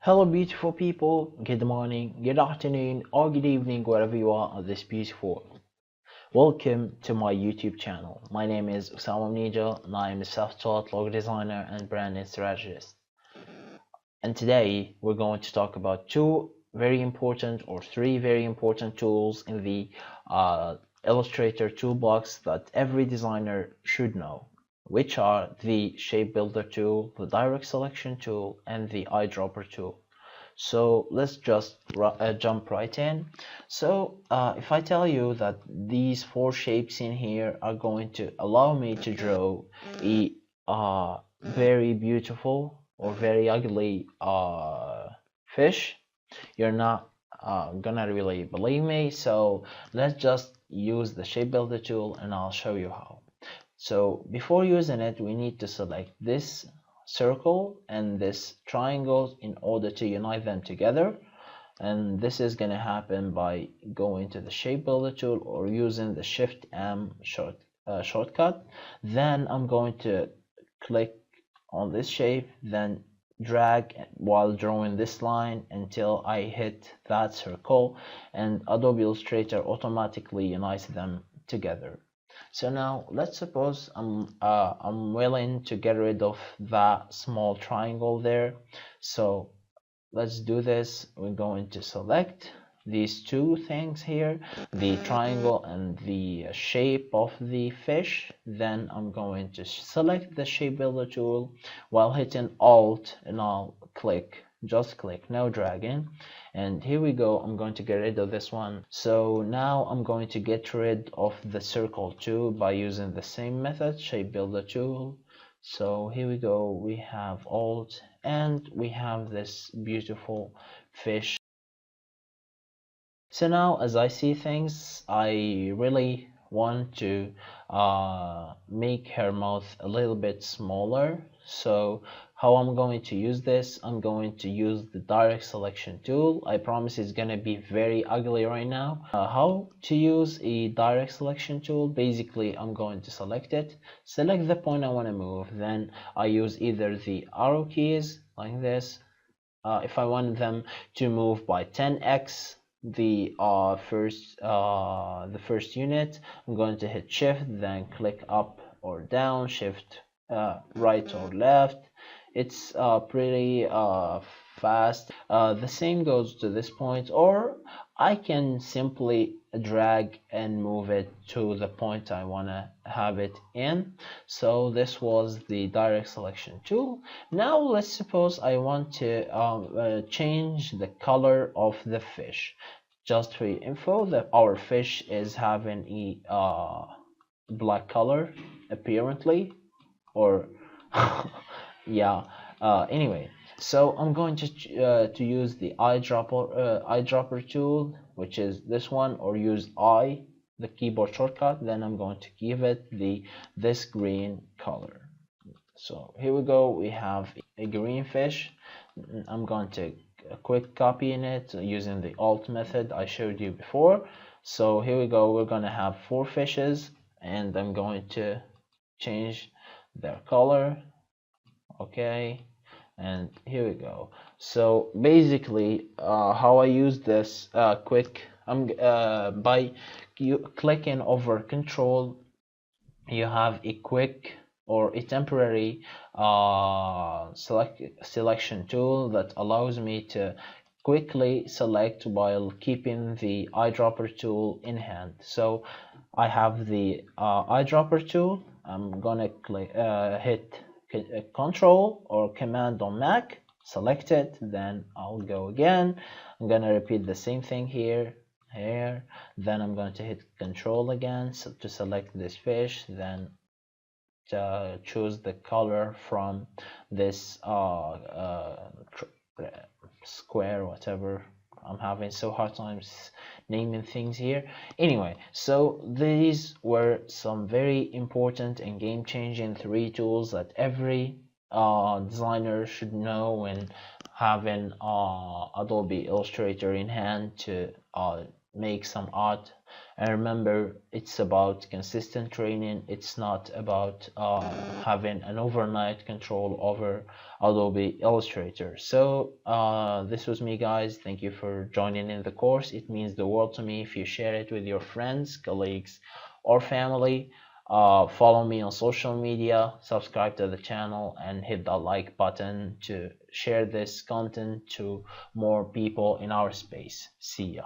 Hello, beautiful people. Good morning, good afternoon, or good evening, wherever you are on this beautiful. Welcome to my YouTube channel. My name is Usama Nija, and I am a self-taught logo designer and brand strategist. And today we're going to talk about three very important tools in the Illustrator toolbox that every designer should know, which are the Shape Builder tool, the Direct Selection tool, and the Eyedropper tool. So let's just jump right in. So if I tell you that these four shapes in here are going to allow me to draw a very beautiful or very ugly fish, you're not gonna really believe me. So let's just use the Shape Builder tool and I'll show you how. So before using it, we need to select this circle and this triangle in order to unite them together, and this is going to happen by going to the Shape Builder tool or using the Shift M shortcut. Then I'm going to click on this shape, then drag while drawing this line until I hit that circle, and Adobe Illustrator automatically unites them together. So now let's suppose I'm willing to get rid of that small triangle there. So let's do this. We're going to select these two things here, the triangle and the shape of the fish. Then I'm going to select the Shape Builder tool while hitting Alt, and I'll just click, no dragging. And here we go. I'm going to get rid of this one. So now I'm going to get rid of the circle too by using the same method, Shape Builder tool. So here we go. We have Alt and we have this beautiful fish. So now as I see things, I really want to make her mouth a little bit smaller. So how I'm going to use this, I'm going to use the Direct Selection tool. I promise it's going to be very ugly right now. How to use a Direct Selection tool? Basically, I'm going to select it, select the point I want to move, then I use either the arrow keys like this. If I want them to move by 10x the first unit, I'm going to hit Shift, then click up or down, Shift right or left. It's pretty fast. The same goes to this point, or I can simply drag and move it to the point I want to have it in. So this was the Direct Selection tool. Now let's suppose I want to change the color of the fish. Just for your info, that our fish is having a black color apparently, or yeah. Anyway, so I'm going to use the eyedropper tool, which is this one, or use I, the keyboard shortcut. Then I'm going to give it this green color. So here we go. We have a green fish. I'm going to quick copy in it using the Alt method I showed you before. So here we go. We're going to have four fishes, and I'm going to change their color. Okay, and here we go. So basically how I use this by clicking over Control, you have a quick or a temporary selection tool that allows me to quickly select while keeping the eyedropper tool in hand. So I have the eyedropper tool. I'm gonna hit Control or Command on Mac, select it, then I'll go again. I'm gonna repeat the same thing here, then I'm going to hit Control again to select this fish, then choose the color from this square, whatever. I'm having so hard times naming things here. Anyway, so these were some very important and game-changing three tools that every designer should know when having Adobe Illustrator in hand to make some art And remember, it's about consistent training. It's not about having an overnight control over Adobe Illustrator. So this was me, guys. Thank you for joining in the course. It means the world to me if you share it with your friends, colleagues, or family. Follow me on social media, subscribe to the channel, and hit that like button to share this content to more people in our space. See ya.